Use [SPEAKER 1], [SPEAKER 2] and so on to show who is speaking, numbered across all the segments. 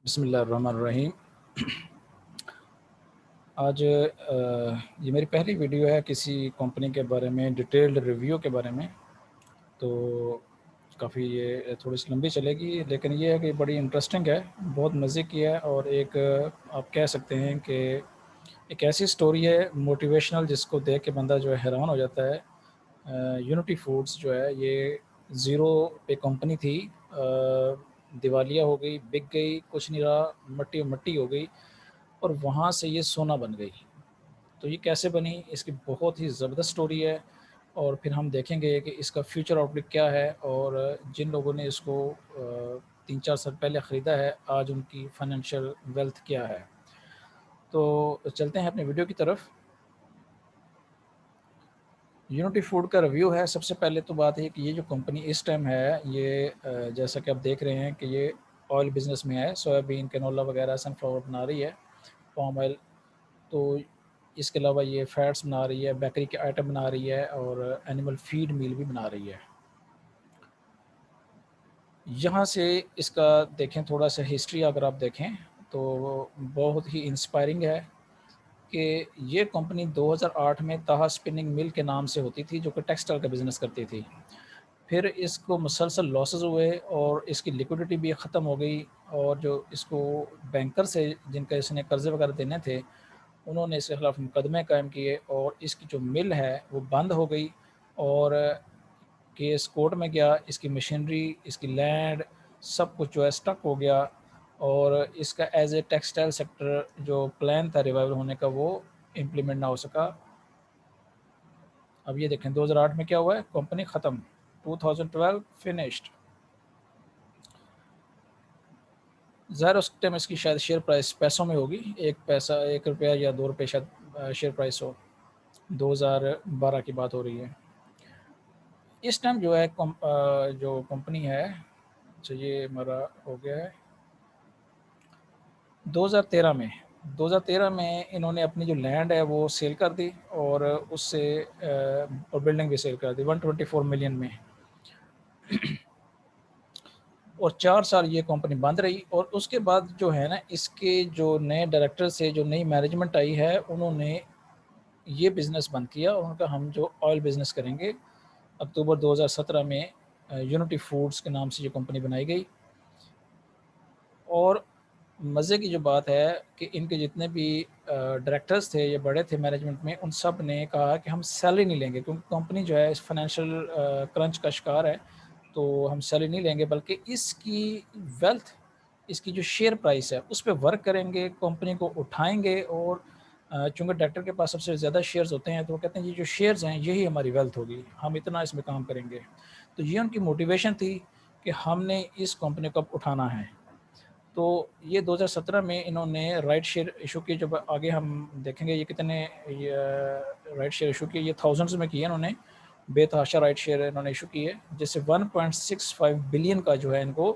[SPEAKER 1] बिस्मिल्लाहिर्रहमानिर्रहीम। आज ये मेरी पहली वीडियो है किसी कंपनी के बारे में, डिटेल्ड रिव्यू के बारे में। तो काफ़ी ये थोड़ी सी लंबी चलेगी, लेकिन ये है कि बड़ी इंटरेस्टिंग है, बहुत मज़े की है। और एक आप कह सकते हैं कि एक ऐसी स्टोरी है मोटिवेशनल, जिसको देख के बंदा जो है हैरान हो जाता है। यूनिटी फूड्स जो है ये ज़ीरो पे कंपनी थी, दिवालिया हो गई, बिक गई, कुछ नहीं रहा, मट्टी मट्टी हो गई, और वहाँ से ये सोना बन गई। तो ये कैसे बनी, इसकी बहुत ही ज़बरदस्त स्टोरी है। और फिर हम देखेंगे कि इसका फ्यूचर आउटलुक क्या है, और जिन लोगों ने इसको 3-4 साल पहले ख़रीदा है, आज उनकी फाइनेंशियल वेल्थ क्या है। तो चलते हैं अपने वीडियो की तरफ। यूनिटी फूड का रिव्यू है। सबसे पहले तो बात है कि ये जो कंपनी इस टाइम है, ये जैसा कि आप देख रहे हैं कि ये ऑयल बिज़नेस में है। सोयाबीन, कैनोला वगैरह, सनफ्लावर बना रही है, पाम ऑयल। तो इसके अलावा ये फैट्स बना रही है, बेकरी के आइटम बना रही है, और एनिमल फीड मील भी बना रही है। यहाँ से इसका देखें थोड़ा सा हिस्ट्री, अगर आप देखें तो बहुत ही इंस्पायरिंग है कि ये कंपनी 2008 में ताहा स्पिनिंग मिल के नाम से होती थी, जो कि टेक्सटाइल का बिज़नेस करती थी। फिर इसको मुसलसल लॉसेस हुए और इसकी लिक्विडिटी भी ख़त्म हो गई, और जो इसको बैंकर से जिनका इसने कर्ज़े वगैरह देने थे, उन्होंने इसके खिलाफ मुकदमे कायम किए, और इसकी जो मिल है वो बंद हो गई। और केस कोर्ट में गया, इसकी मशीनरी, इसकी लैंड, सब कुछ जो है स्टक हो गया, और इसका एज ए टेक्सटाइल सेक्टर जो प्लान था रिवाइवल होने का, वो इम्प्लीमेंट ना हो सका। अब ये देखें 2008 में क्या हुआ है, कंपनी ख़त्म, 2012 फिनिश्ड। ज़ाहिर उस टाइम इसकी शायद शेयर प्राइस पैसों में होगी, 1 पैसा, 1 रुपया या 2 रुपये शायद शेयर प्राइस हो। 2012 की बात हो रही है। इस टाइम जो है जो कंपनी है, अच्छा ये हमारा हो गया है 2013 में। 2013 में इन्होंने अपनी जो लैंड है वो सेल कर दी, और उससे और बिल्डिंग भी सेल कर दी 124 मिलियन में। और 4 साल ये कंपनी बंद रही, और उसके बाद जो है ना, इसके जो नए डायरेक्टर से जो नई मैनेजमेंट आई है, उन्होंने ये बिज़नेस बंद किया, और उनका हम जो ऑयल बिज़नेस करेंगे। अक्टूबर 2017 में यूनिटी फूड्स के नाम से ये कंपनी बनाई गई। और मज़े की जो बात है कि इनके जितने भी डायरेक्टर्स थे, ये बड़े थे मैनेजमेंट में, उन सब ने कहा कि हम सैलरी नहीं लेंगे, क्योंकि कंपनी जो है इस फाइनेंशियल क्रंच का शिकार है। तो हम सैलरी नहीं लेंगे, बल्कि इसकी वेल्थ, इसकी जो शेयर प्राइस है उस पे वर्क करेंगे, कंपनी को उठाएंगे। और चूँकि डायरेक्टर के पास सबसे ज़्यादा शेयर्स होते हैं, तो वो कहते हैं ये जो शेयर्स हैं यही हमारी वेल्थ होगी, हम इतना इसमें काम करेंगे। तो ये उनकी मोटिवेशन थी कि हमने इस कंपनी को अब उठाना है। तो ये 2017 में इन्होंने राइट शेयर इशू की, जब आगे हम देखेंगे ये कितने राइट शेयर इशू किए, ये थाउजेंड्स में किए इन्होंने, बेतहाशा राइट शेयर इन्होंने इशू किए, जिससे 1.65 बिलियन का जो है इनको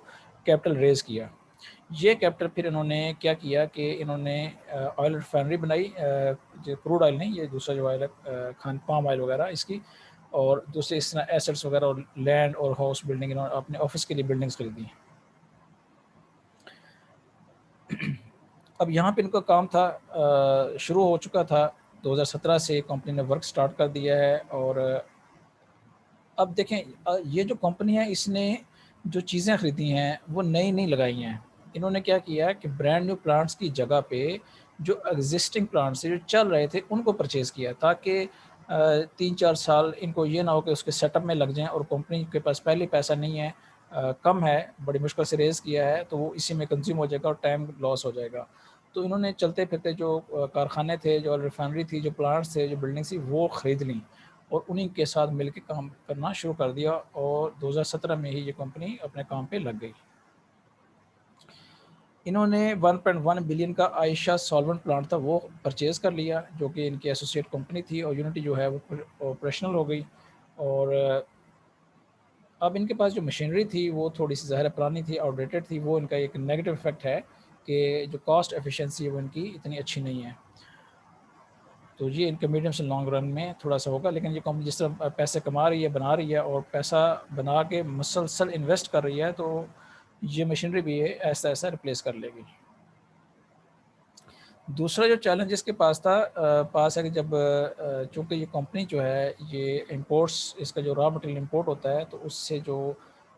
[SPEAKER 1] कैपिटल रेज़ किया। ये कैपिटल फिर इन्होंने क्या किया कि इन्होंने ऑयल रिफाइनरी बनाई, जो क्रूड ऑयल नहीं, ये दूसरा जो ऑयल है, खान पाम ऑयल वगैरह इसकी, और दूसरे इस तरह एसेट्स वगैरह, और लैंड और हाउस बिल्डिंग, इन्होंने अपने ऑफिस के लिए बिल्डिंग्स खरीदी। अब यहाँ पे इनका काम था, शुरू हो चुका था 2017 से, कंपनी ने वर्क स्टार्ट कर दिया है। और अब देखें, ये जो कंपनी है, इसने जो चीज़ें ख़रीदी हैं वो नई नहीं लगाई हैं। इन्होंने क्या किया कि ब्रांड न्यू प्लांट्स की जगह पे जो एग्जिस्टिंग प्लांट्स जो चल रहे थे उनको परचेज़ किया, ताकि 3-4 साल इनको ये ना हो कि उसके सेटअप में लग जाएं, और कंपनी के पास पहले पैसा नहीं है, कम है, बड़ी मुश्किल से रेज़ किया है, तो वो इसी में कंज्यूम हो जाएगा और टाइम लॉस हो जाएगा। तो इन्होंने चलते फिरते जो कारखाने थे, जो रिफाइनरी थी, जो प्लांट्स थे, जो बिल्डिंग्स थी, वो ख़रीद लीं, और उन्हीं के साथ मिलके काम करना शुरू कर दिया, और 2017 में ही ये कंपनी अपने काम पे लग गई। इन्होंने 1.1 बिलियन का आयशा सॉल्वेंट प्लांट था वो परचेज़ कर लिया, जो कि इनकी एसोसिएट कंपनी थी, और यूनिटी जो है वो ऑपरेशनल हो गई। और अब इनके पास जो मशीनरी थी वो थोड़ी-सी ज़ाहिर है पुरानी थी, आउटडेटेड थी, वो इनका एक नेगेटिव इफ़ेक्ट है कि जो कॉस्ट एफिशिएंसी है वो इनकी इतनी अच्छी नहीं है। तो ये इनके मीडियम से लॉन्ग रन में थोड़ा-सा होगा, लेकिन ये कंपनी जिस तरह पैसे कमा रही है, बना रही है, और पैसा बना के मुसलसल इन्वेस्ट कर रही है, तो ये मशीनरी भी है ऐसा ऐसा रिप्लेस कर लेगी। दूसरा जो चैलेंज इसके पास था पास है कि जब चूँकि ये कंपनी जो है ये इंपोर्ट्स, इसका जो रॉ मटेरियल इंपोर्ट होता है तो उससे जो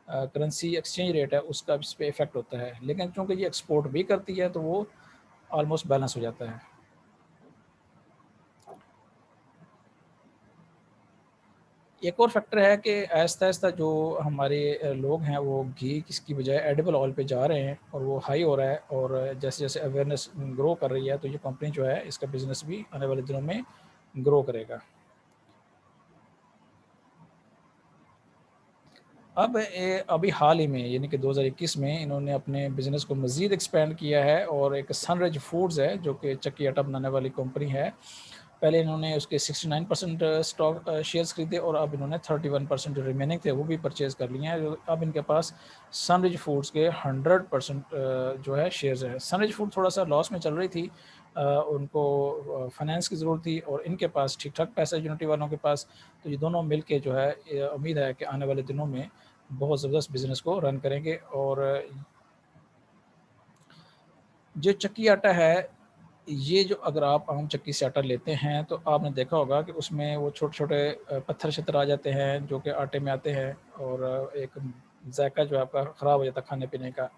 [SPEAKER 1] करेंसी एक्सचेंज रेट है उसका इस पे इफ़ेक्ट होता है। लेकिन चूँकि ये एक्सपोर्ट भी करती है तो वो ऑलमोस्ट बैलेंस हो जाता है। एक और फैक्टर है कि आहिस्ता-आहिस्ता जो हमारे लोग हैं वो घी की बजाय एडिबल ऑयल पे जा रहे हैं और वो हाई हो रहा है, और जैसे-जैसे अवेयरनेस ग्रो कर रही है तो ये कंपनी जो है इसका बिज़नेस भी आने वाले दिनों में ग्रो करेगा। अब अभी हाल ही में यानी कि 2021 में इन्होंने अपने बिज़नेस को मज़ीद एक्सपेंड किया है और एक सनराइज़ फूड्स है जो कि चक्की आटा बनाने वाली कंपनी है। पहले इन्होंने उसके 69% स्टॉक शेयर्स खरीदे और अब इन्होंने 31% जो रिमेनिंग थे वो भी परचेज़ कर लिए हैं। अब इनके पास सनराइज़ फूड्स के 100% जो है शेयर्स हैं। सनराइज़ फूड थोड़ा-सा लॉस में चल रही थी। उनको फाइनेंस की ज़रूरत थी और इनके पास ठीक-ठाक पैसा है यूनिटी वालों के पास। तो ये दोनों मिल के जो है उम्मीद है कि आने वाले दिनों में बहुत ज़बरदस्त बिज़नेस को रन करेंगे। और जो चक्की आटा है, ये जो अगर आप आम चक्की से आटा लेते हैं, तो आपने देखा होगा कि उसमें वो छोटे-छोटे पत्थर-शत्थर आ जाते हैं, जो कि आटे में आते हैं और एक ज़ायका जो है आपका ख़राब हो जाता है खाने-पीने का।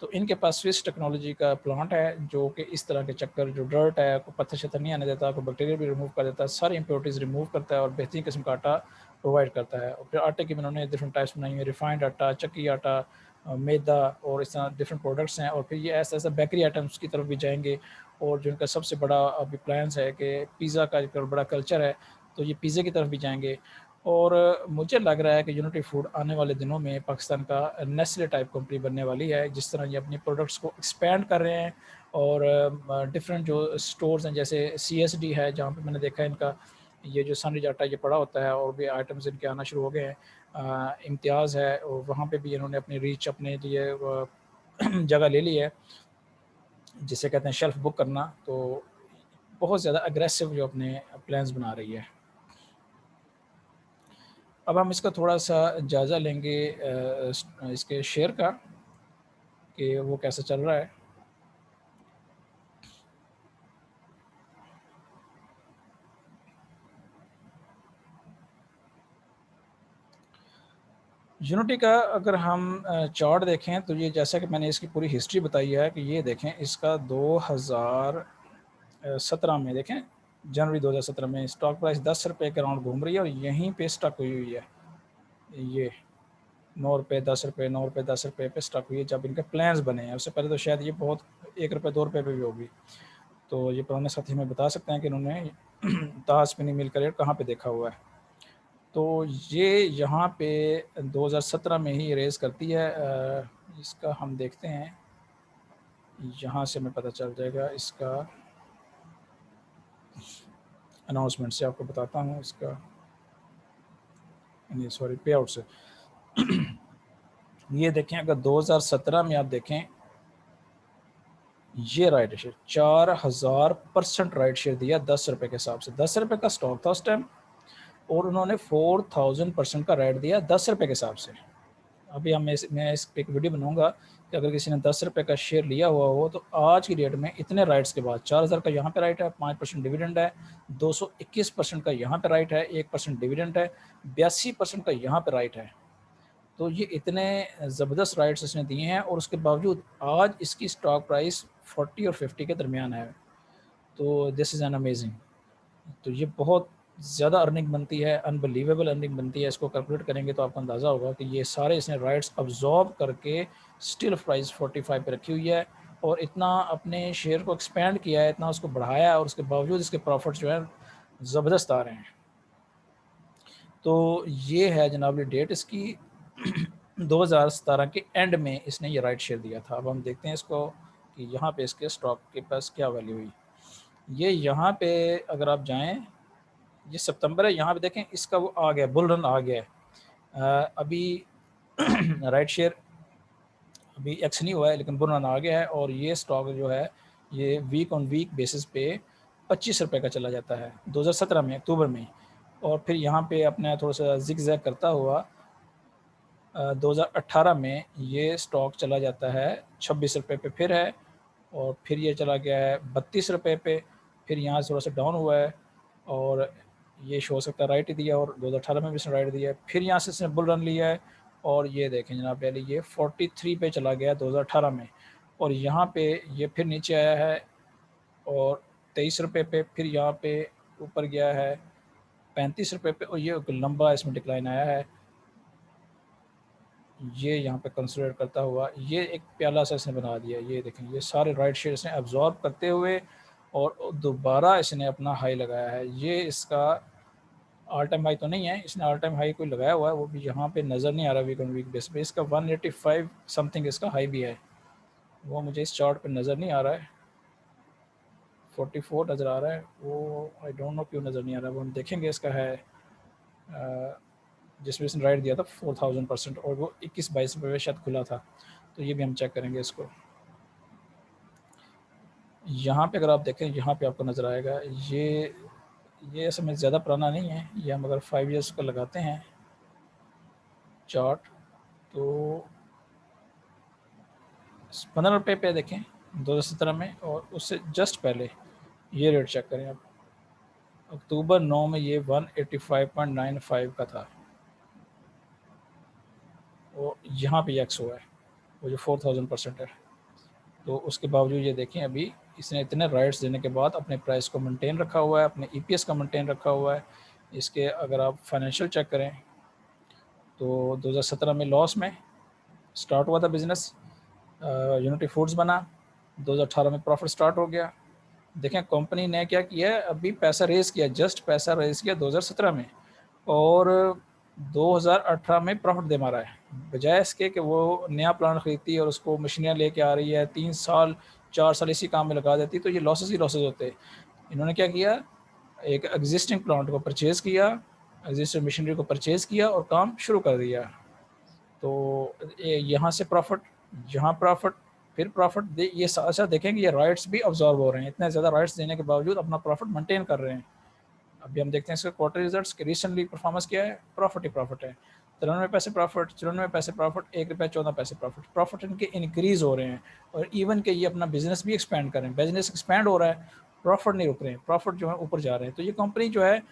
[SPEAKER 1] तो इनके पास स्विस टेक्नोलॉजी का प्लांट है, जो कि इस तरह के चक्कर जो डर्ट है, कोई पत्थर-शत्थर नहीं आने देता, कोई बैक्टीरिया भी रिमूव कर देता है, सारी इम्प्योरिटीज़ रिमूव करता है और बेहतरीन किस्म का आटा प्रोवाइड करता है। और फिर आटे की भी उन्होंने डिफरेंट टाइप्स बनाई हैं, रिफाइंड आटा, चक्की आटा, मैदा और इस तरह डिफरेंट प्रोडक्ट्स हैं। और फिर ये ऐसा-ऐसा बेकरी आइटम्स की तरफ भी जाएँगे। और जो इनका सबसे बड़ा अभी प्लान्स है कि पिज़्ज़ा का एक बड़ा कल्चर है, तो ये पिज़्ज़े की तरफ भी जाएँगे। और मुझे लग रहा है कि यूनिटी फूड आने वाले दिनों में पाकिस्तान का नेस्ले टाइप कंपनी बनने वाली है। जिस तरह ये अपनी प्रोडक्ट्स को एक्सपेंड कर रहे हैं और डिफरेंट जो स्टोर्स हैं जैसे सीएसडी है, जहाँ पे मैंने देखा है इनका ये जो सनराइज आटा ये पड़ा होता है और भी आइटम्स इनके आना शुरू हो गए हैं। इम्तियाज़ है और वहाँ पे भी इन्होंने अपनी रीच अपने लिए जगह ले ली है, जिसे कहते हैं शेल्फ बुक करना। तो बहुत ज़्यादा अग्रेसिव जो अपने प्लान्स बना रही है। अब हम इसका थोड़ा-सा जायज़ा लेंगे इसके शेयर का कि वो कैसा चल रहा है। यूनिटी का अगर हम चार्ट देखें तो ये जैसा कि मैंने इसकी पूरी हिस्ट्री बताई है कि ये देखें इसका 2017 में देखें, जनवरी 2017 में स्टॉक प्राइस ₹10 के अराउंड घूम रही है और यहीं पे स्टक हुई हुई है। ये ₹9, ₹10, ₹9, ₹10 पे स्टक हुई है जब इनके प्लान्स बने हैं। उससे पहले तो शायद ये बहुत ₹1, ₹2 पे भी होगी। तो ये पुराने साथी हमें बता सकते हैं कि इन्होंने ताज स्पिनिंग मिल का रेट कहाँ पे देखा हुआ है। तो ये यहाँ पे 2017 में ही रेज़ करती है। इसका हम देखते हैं, यहाँ से हमें पता चल जाएगा इसका अनाउंसमेंट से आपको बताता हूँ इसका, नहीं सॉरी पे आउट से। ये देखें अगर 2017 में आप देखें, ये राइट शेयर 4000% राइट शेयर दिया ₹10 के हिसाब से। ₹10 का स्टॉक था उस टाइम और उन्होंने 4000% का राइट दिया ₹10 के हिसाब से। अभी मैं इस पे एक वीडियो बनाऊँगा कि अगर किसी ने ₹10 का शेयर लिया हुआ हो तो आज की डेट में इतने राइट्स के बाद 4000 का यहाँ पे राइट है, 5% डिविडेंड है, 221% का यहाँ पे राइट है, 1% डिविडेंड है, 82% का यहाँ पे राइट है। तो ये इतने ज़बरदस्त राइट्स इसने दिए हैं और उसके बावजूद आज इसकी स्टॉक प्राइस 40 और 50 के दरमियान है। तो दिस इज़ एन अमेजिंग। तो ये बहुत ज़्यादा अर्निंग बनती है, अनबिलीवेबल अर्निंग बनती है। इसको कैलकुलेट करेंगे तो आपको अंदाज़ा होगा कि ये सारे इसने राइट्स अब्ज़ॉर्ब करके स्टिल प्राइस 45 पे रखी हुई है और इतना अपने शेयर को एक्सपेंड किया है, इतना उसको बढ़ाया है और उसके बावजूद इसके प्रॉफिट्स जो है ज़बरदस्त आ रहे हैं। तो ये है जनाब डेट इसकी 2017 के एंड में इसने ये राइट शेयर दिया था। अब हम देखते हैं इसको कि यहाँ पे इसके स्टॉक के पास क्या वैल्यू हुई। ये यहाँ पे अगर आप जाएँ, ये सितंबर है, यहाँ पे देखें इसका वो आ गया, बुल रन आ गया है। अभी राइट शेयर अभी एक्स नहीं हुआ है लेकिन बुल रन आ गया है और ये स्टॉक जो है ये वीक ऑन वीक बेसिस पे ₹25 का चला जाता है 2017 में अक्टूबर में। और फिर यहाँ पे अपना थोड़ा सा जिग जैग करता हुआ 2018 में ये स्टॉक चला जाता है 26 रुपये पे फिर है, और फिर ये चला गया है 32 रुपये पे, फिर यहाँ से थोड़ा सा डाउन हुआ है, और ये शो हो सकता है राइट ही दिया, और 2018 में भी इसने राइट दिया है, फिर यहाँ से इसने बुल रन लिया है, और ये देखें जनाब पहले ये 43 पे चला गया 2018 में, और यहाँ पे ये फिर नीचे आया है और 23 रुपये पे, फिर यहाँ पे ऊपर गया है 35 रुपये पे, और ये लंबा इसमें डिक्लाइन आया है। ये यहाँ पे कंसिडर करता हुआ ये एक प्याला सा इसने बना दिया, ये देखें ये सारे राइट शेयर इसने एब्जॉर्ब करते हुए और दोबारा इसने अपना हाई लगाया है। ये इसका ऑल टाइम हाई तो नहीं है, इसने ऑल टाइम हाई कोई लगाया हुआ है, वो भी यहाँ पे नज़र नहीं आ रहा वीक ऑन वीक बेस पे। इसका 185 समथिंग इसका हाई भी है, वो मुझे इस चार्ट पे नज़र नहीं आ रहा है। 44 नज़र आ रहा है, वो आई डोंट नो क्यों नज़र नहीं आ रहा है, वो हम देखेंगे। इसका है जिसमें इसने राइट दिया था 4000%, और वो 21-22 रुपये में शायद खुला था, तो ये भी हम चेक करेंगे इसको। यहाँ पे अगर आप देखें, यहाँ पे आपको नज़र आएगा ये असल में ज़्यादा पुराना नहीं है, ये हम अगर 5 ईयर्स का लगाते हैं चार्ट, तो 15 रुपये पे देखें 2017 में, और उससे जस्ट पहले ये रेट चेक करें आप, अक्टूबर 9 में ये 185.95 का था, और यहाँ पे एक्स हुआ है वो जो 4000% है। तो उसके बावजूद ये देखें अभी इसने इतने राइट्स देने के बाद अपने प्राइस को मेंटेन रखा हुआ है, अपने ईपीएस का मेंटेन रखा हुआ है। इसके अगर आप फाइनेंशियल चेक करें तो 2017 में लॉस में स्टार्ट हुआ था बिज़नेस, यूनिटी फूड्स बना, 2018 में प्रॉफिट स्टार्ट हो गया। देखें कंपनी ने क्या किया है, अभी पैसा रेज़ किया, जस्ट पैसा रेज़ किया 2017 में, और 2018 में प्रॉफिट दे मारा है, बजाय इसके कि वो नया प्लांट खरीदती है और उसको मशीनियाँ लेके आ रही है, 3 साल 4 साल इसी काम में लगा देती, तो ये लॉसेस ही लॉसेस होते। इन्होंने क्या किया, एक एग्जिस्टिंग प्लांट को परचेज़ किया, एग्जिस्टिंग मशीनरी को परचेज़ किया और काम शुरू कर दिया। तो यहाँ से प्रॉफिट, यहाँ प्रॉफिट, फिर प्रॉफिट, ये अच्छा देखेंगे ये राइट्स भी अब्जॉर्ब हो रहे हैं, इतने ज़्यादा राइट्स देने के बावजूद अपना प्रॉफिट मेंटेन कर रहे हैं। अभी हम देखते हैं इसके क्वार्टर रिजल्ट्स के, रिसेंटली परफॉर्मेंस क्या है, प्रॉफिट ही प्रॉफिट है, 93 पैसे प्रॉफिट, 94 पैसे प्रॉफिट, 1 रुपये 14 पैसे प्रॉफिट। प्रॉफिट इनके इंक्रीज़ हो रहे हैं, और इवन के ये अपना बिजनेस भी एक्सपेंड कर रहे हैं, बिजनेस एक्सपेंड हो रहा है, प्रॉफिट नहीं रुक रहे हैं, प्रॉफिट जो है ऊपर जा रहे हैं। तो ये कंपनी जो है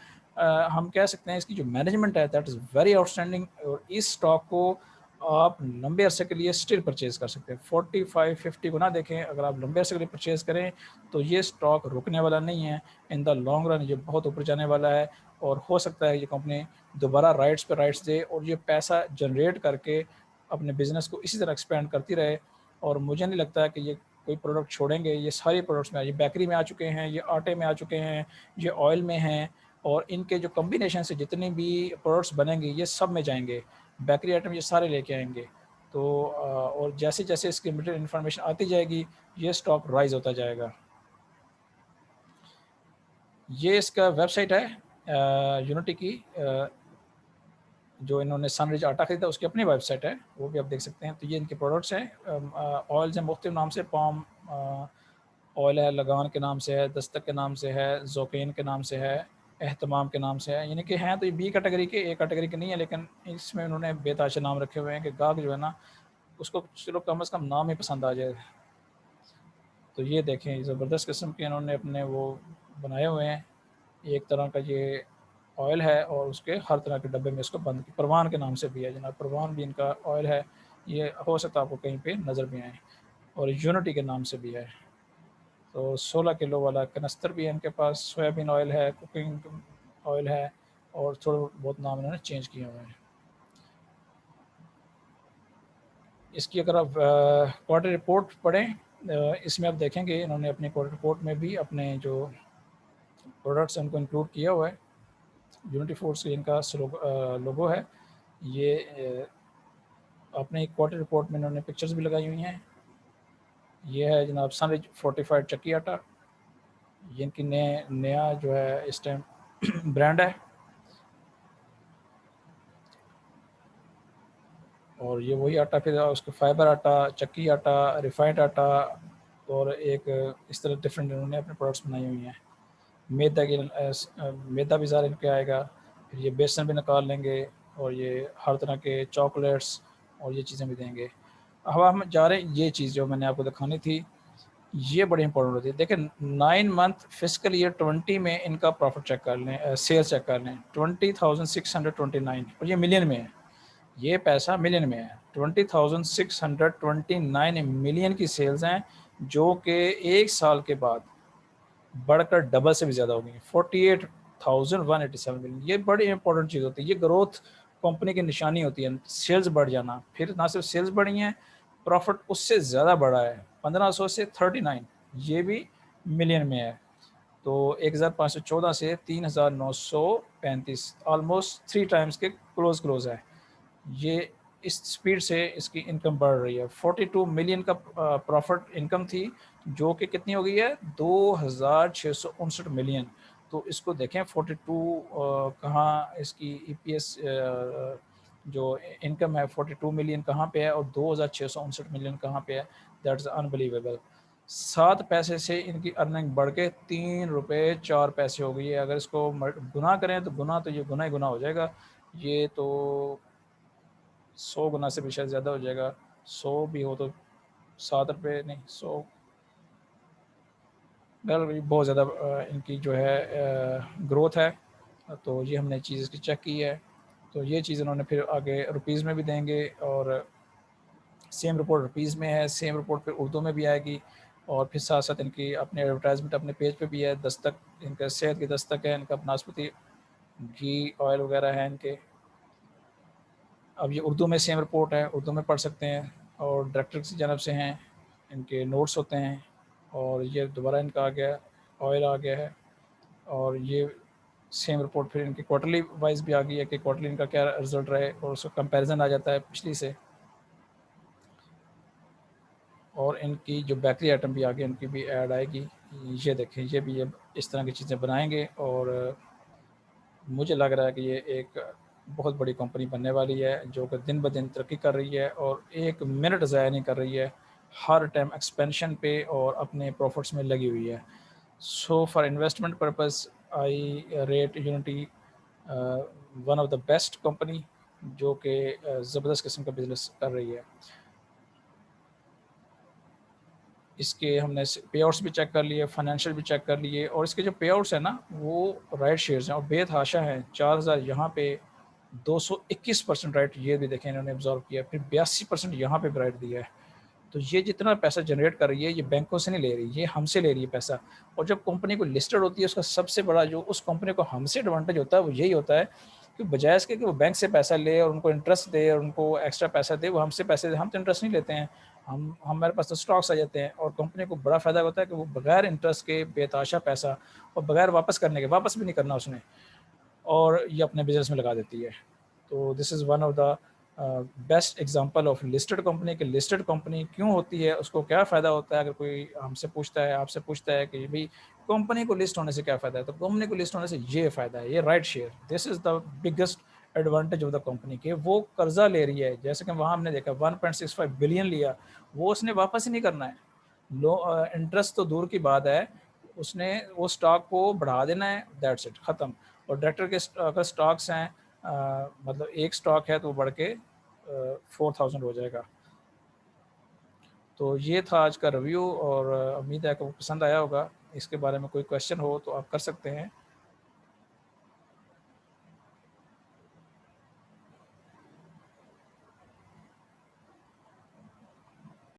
[SPEAKER 1] हम कह सकते हैं इसकी जो मैनेजमेंट है दैट इज़ वेरी आउटस्टैंडिंग, और इस स्टॉक को आप लंबे अरसे के लिए स्टिल परचेज़ कर सकते हैं। 45-50 को ना देखें, अगर आप लंबे अरसे के लिए परचेज़ करें तो ये स्टॉक रुकने वाला नहीं है, इन द लॉन्ग रन ये बहुत ऊपर जाने वाला है, और हो सकता है ये कंपनी दोबारा राइट्स पे राइट्स दे और ये पैसा जनरेट करके अपने बिज़नेस को इसी तरह एक्सपेंड करती रहे। और मुझे नहीं लगता है कि ये कोई प्रोडक्ट छोड़ेंगे, ये सारे प्रोडक्ट्स में, ये बेकरी में आ चुके हैं, ये आटे में आ चुके हैं, ये ऑयल में हैं, और इनके जो कम्बिनेशन से जितने भी प्रोडक्ट्स बनेंगे ये सब में जाएंगे, बेकरी आइटम ये सारे लेके आएंगे। तो और जैसे जैसे इसकी मटेरियल इन्फॉर्मेशन आती जाएगी ये स्टॉक राइज होता जाएगा। ये इसका वेबसाइट है यूनिटी की, जो इन्होंने सनरिज आटा खरीदा उसकी अपनी वेबसाइट है, वो भी आप देख सकते हैं। तो ये इनके प्रोडक्ट्स हैं, ऑयल्स हैं मुख्तलिफ नाम से, पाम ऑयल है, लगान के नाम से है, दस्तक के नाम से है, जोकेन के नाम से है, एहतमाम के नाम से है, यानी कि हैं तो ये बी कैटेगरी के, ए कैटेगरी के नहीं है, लेकिन इसमें उन्होंने बेताशा नाम रखे हुए हैं कि गाहक जो है ना उसको चलो कम अज़ कम नाम ही पसंद आ जाए। तो ये देखें ज़बरदस्त किस्म के इन्होंने अपने वो बनाए हुए हैं, एक तरह का ये ऑयल है, और उसके हर तरह के डब्बे में इसको बंद, परवान के नाम से भी है जनाब, परवान भी इनका ऑयल है, ये हो सकता है आपको कहीं पे नज़र भी आए, और यूनिटी के नाम से भी है। तो 16 किलो वाला कनस्तर भी है इनके पास, सोयाबीन ऑयल है, कुकिंग ऑयल है, और थोड़े बहुत नाम इन्होंने चेंज किए हुए हैं। इसकी अगर आप क्वार्टर रिपोर्ट पढ़ें, इसमें आप देखेंगे इन्होंने अपनी क्वार्टर रिपोर्ट में भी अपने जो प्रोडक्ट्स हैं उनको इंक्लूड किया हुआ है। यूनिटी फूड्स की इनका लोगो है ये, अपने क्वार्टर रिपोर्ट में इन्होंने पिक्चर्स भी लगाई हुई हैं। ये है जनाब सनरिच फोर्टिफाइड चक्की आटा, ये इनकी नया जो है इस टाइम ब्रांड है, और ये वही आटा, फिर उसके फाइबर आटा, चक्की आटा, रिफाइंड आटा, और एक इस तरह डिफरेंट इन्होंने अपने प्रोडक्ट्स बनाई हुई हैं। मैदा की भी ज़्यादा इनके आएगा, फिर ये बेसन भी निकाल लेंगे, और ये हर तरह के चॉकलेट्स और ये चीज़ें भी देंगे। अब हम जा रहे हैं, ये चीज़ जो मैंने आपको दिखानी थी, ये बड़ी इंपॉर्टेंट होती है। देखिए 9 मंथ फिस्कल ईयर 20 में इनका प्रॉफिट चेक कर लें, सेल्स चेक कर लें, 20,629 और ये मिलियन में है। ये पैसा मिलियन में है। 20,629 मिलियन की सेल्स हैं, जो कि 1 साल के बाद बढ़कर डबल से भी ज़्यादा हो गई हैं, 48,187 मिलियन। ये बड़ी इंपॉर्टेंट चीज़ होती है, ये ग्रोथ कंपनी की निशानी होती है, सेल्स बढ़ जाना। फिर ना सिर्फ सेल्स बढ़ी हैं, प्रॉफिट उससे ज़्यादा बढ़ा है, 1500 से 39, ये भी मिलियन में है। तो 1514 से 3935, ऑलमोस्ट 3 टाइम्स के क्लोज है। ये इस स्पीड से इसकी इनकम बढ़ रही है। 42 मिलियन का प्रॉफिट इनकम थी, जो कि कितनी हो गई है, 2659 मिलियन। तो इसको देखें 42 कहाँ इसकी ईपीएस जो इनकम है 42 मिलियन कहाँ पे है और 2659 मिलियन कहाँ पे है। That's unbelievable. 7 पैसे से इनकी अर्निंग बढ़ के 3 रुपये 4 पैसे हो गई है। अगर इसको गुना करें तो ये गुना ही गुना हो जाएगा। ये तो 100 गुना से भी शायद ज़्यादा हो जाएगा। 100 भी हो तो 7 रुपये नहीं, 100 बहुत ज़्यादा इनकी जो है ग्रोथ है। तो ये हमने चीज़ इसकी चेक की है। तो ये चीज़ इन्होंने फिर आगे रुपीज़ में भी देंगे, और सेम रिपोर्ट रुपीज़ में है, सेम रिपोर्ट फिर उर्दू में भी आएगी, और फिर साथ साथ इनकी अपने एडवर्टाइजमेंट अपने पेज पे भी है। दस्तक, इनका सेहत की दस्तक है, इनका नाशपाती घी ऑयल वगैरह है इनके। अब ये उर्दू में सेम रिपोर्ट है, उर्दू में पढ़ सकते हैं, और डायरेक्टर की जानब से हैं, इनके नोट्स होते हैं। और ये दोबारा इनका आ गया, ऑयल आ गया है, और ये सेम रिपोर्ट फिर इनकी क्वार्टरली वाइज भी आ गई है कि क्वार्टरली इनका क्या रिजल्ट रहे, और उसका कंपैरिजन आ जाता है पिछली से। और इनकी जो बेकरी आइटम भी आगे इनकी भी ऐड आएगी। ये देखें, ये भी ये इस तरह की चीज़ें बनाएंगे, और मुझे लग रहा है कि ये एक बहुत बड़ी कंपनी बनने वाली है, जो कि दिन ब दिन तरक्की कर रही है और एक मिनट ज़ाया नहीं कर रही है, हर टाइम एक्सपेंशन पे और अपने प्रॉफिट्स में लगी हुई है। So for investment purpose I rate unity one of the best company, जो कि ज़बरदस्त किस्म का बिजनेस कर रही है। इसके हमने पे आउट्स भी चेक कर लिए, फाइनेंशियल भी चेक कर लिए, और इसके जो पे आउट्स हैं ना, वो राइट शेयर्स हैं और बेतहाशा हैं। 4000 यहाँ पे, 221% राइट ये भी देखें इन्होंने ऑब्जॉर्व किया, फिर 82% यहाँ पे भी राइट दिया है। तो ये जितना पैसा जनरेट कर रही है, ये बैंकों से नहीं ले रही, ये हमसे ले रही है पैसा। और जब कंपनी को लिस्टेड होती है, उसका सबसे बड़ा जो उस कंपनी को हमसे एडवांटेज होता है वो यही होता है कि बजाय इसके कि वो बैंक से पैसा ले और उनको इंटरेस्ट दे और उनको एक्स्ट्रा पैसा दे, वो हमसे पैसे दे। हम तो इंटरेस्ट नहीं लेते हैं, हम हमारे पास तो स्टॉक्स आ जाते हैं, और कंपनी को बड़ा फ़ायदा होता है कि वो बगैर इंटरेस्ट के बेतहाशा पैसा, और बगैर वापस करने के, वापस भी नहीं करना उसने, और ये अपने बिजनेस में लगा देती है। तो this is one of the best example of listed company. कि लिस्टेड कंपनी क्यों होती है, उसको क्या फ़ायदा होता है। अगर कोई हमसे पूछता है, आपसे पूछता है कि भाई कंपनी को लिस्ट होने से क्या फ़ायदा है, तो कंपनी को लिस्ट होने से ये फ़ायदा है, ये right share, this is the biggest advantage of the company. कि वो कर्जा ले रही है, जैसे कि वहाँ हमने देखा 1.65 बिलियन लिया, वो उसने वापस ही नहीं करना है। लो इंटरेस्ट तो दूर की बात है, उसने वो स्टॉक को बढ़ा देना है, दैट्स इट, ख़त्म। और डायरेक्टर के अगर स्टॉक्स हैं, मतलब एक स्टॉक है तो वो बढ़ के 4000 हो जाएगा। तो ये था आज का रिव्यू, और उम्मीद है कि वो पसंद आया होगा। इसके बारे में कोई क्वेश्चन हो तो आप कर सकते हैं।